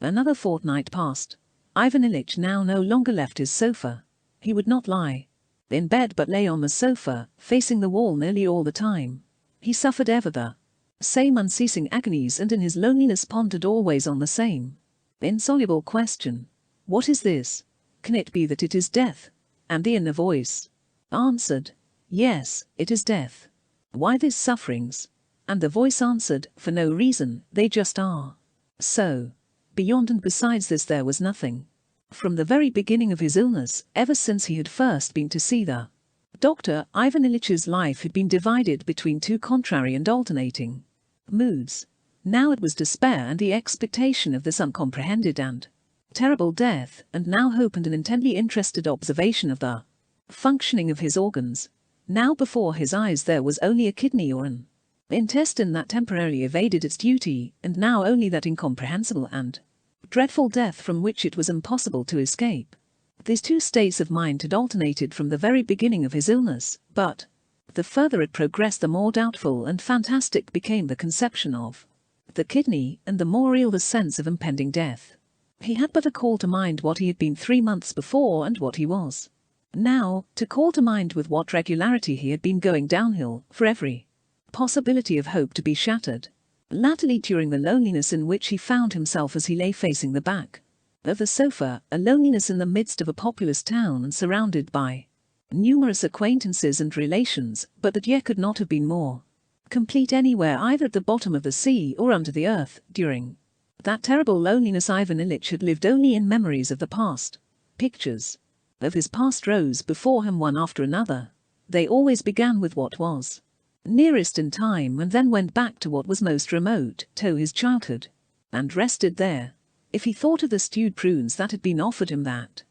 Another fortnight passed. Ivan Ilyich now no longer left his sofa. He would not lie in bed but lay on the sofa, facing the wall nearly all the time. He suffered ever the same unceasing agonies, and in his loneliness pondered always on the same insoluble question. What is this? Can it be that it is death? And the inner voice answered, yes, it is death. Why these sufferings? And the voice answered, for no reason, they just are. So, beyond and besides this there was nothing. From the very beginning of his illness, ever since he had first been to see the doctor, Ivan Ilyitch's life had been divided between two contrary and alternating moods. Now it was despair and the expectation of this uncomprehended and terrible death, and now hope and an intently interested observation of the functioning of his organs. Now before his eyes there was only a kidney or an intestine that temporarily evaded its duty, and now only that incomprehensible and dreadful death from which it was impossible to escape. These two states of mind had alternated from the very beginning of his illness, but the further it progressed the more doubtful and fantastic became the conception of the kidney, and the more real the sense of impending death. He had but to call to mind what he had been 3 months before and what he was now, to call to mind with what regularity he had been going downhill, for every possibility of hope to be shattered. Latterly, during the loneliness in which he found himself as he lay facing the back of the sofa, a loneliness in the midst of a populous town and surrounded by numerous acquaintances and relations, but that yet could not have been more complete anywhere, either at the bottom of the sea or under the earth. During that terrible loneliness Ivan Ilyich had lived only in memories of the past. Pictures of his past rose before him one after another. They always began with what was nearest in time and then went back to what was most remote, to his childhood, and rested there. If he thought of the stewed prunes that had been offered him that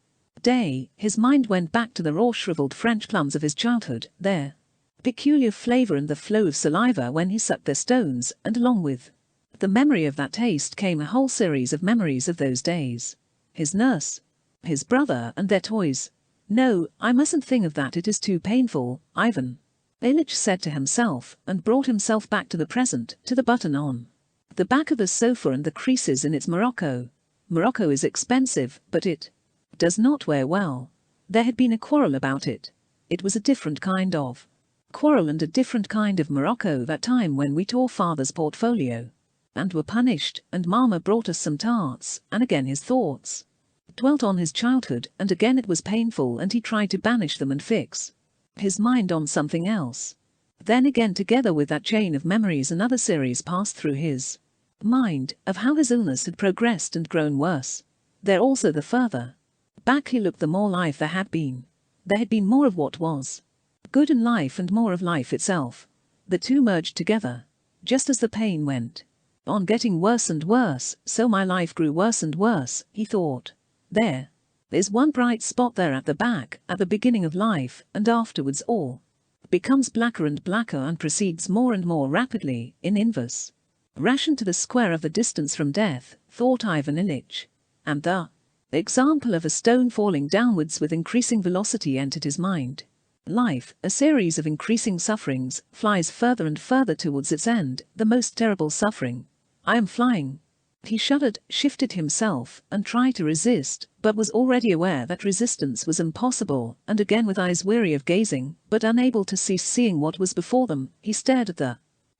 day, his mind went back to the raw shriveled French plums of his childhood, their peculiar flavor and the flow of saliva when he sucked their stones, and along with the memory of that taste came a whole series of memories of those days. His nurse, his brother and their toys. No, I mustn't think of that, it is too painful, Ivan Ilyich said to himself, and brought himself back to the present, to the button on the back of the sofa and the creases in its morocco. Morocco is expensive, but it does not wear well. There had been a quarrel about it. It was a different kind of quarrel and a different kind of morocco that time when we tore father's portfolio and were punished, and Mama brought us some tarts, and again his thoughts dwelt on his childhood, and again it was painful, and he tried to banish them and fix his mind on something else. Then again, together with that chain of memories, another series passed through his mind of how his illness had progressed and grown worse. There also, the further back he looked, the more life there had been. There had been more of what was good in life and more of life itself. The two merged together. Just as the pain went on getting worse and worse, so my life grew worse and worse, he thought. There's one bright spot there at the back, at the beginning of life, and afterwards all becomes blacker and blacker and proceeds more and more rapidly, in inverse ration to the square of the distance from death, thought Ivan Ilyich. And the example of a stone falling downwards with increasing velocity entered his mind. Life, a series of increasing sufferings, flies further and further towards its end, the most terrible suffering. I am flying. He shuddered, shifted himself, and tried to resist, but was already aware that resistance was impossible, and again, with eyes weary of gazing, but unable to cease seeing what was before them, he stared at the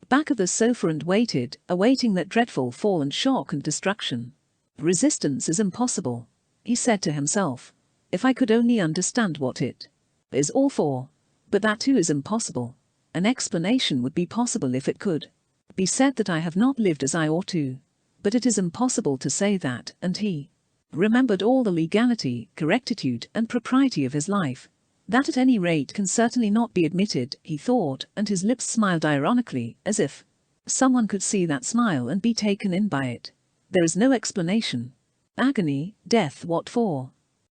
back of the sofa and waited, awaiting that dreadful fall and shock and destruction. Resistance is impossible, he said to himself. If I could only understand what it is all for. But that too is impossible. An explanation would be possible if it could be said that I have not lived as I ought to. But it is impossible to say that, and he remembered all the legality, correctitude, and propriety of his life. That at any rate can certainly not be admitted, he thought, and his lips smiled ironically, as if someone could see that smile and be taken in by it. There is no explanation. Agony, death, what for?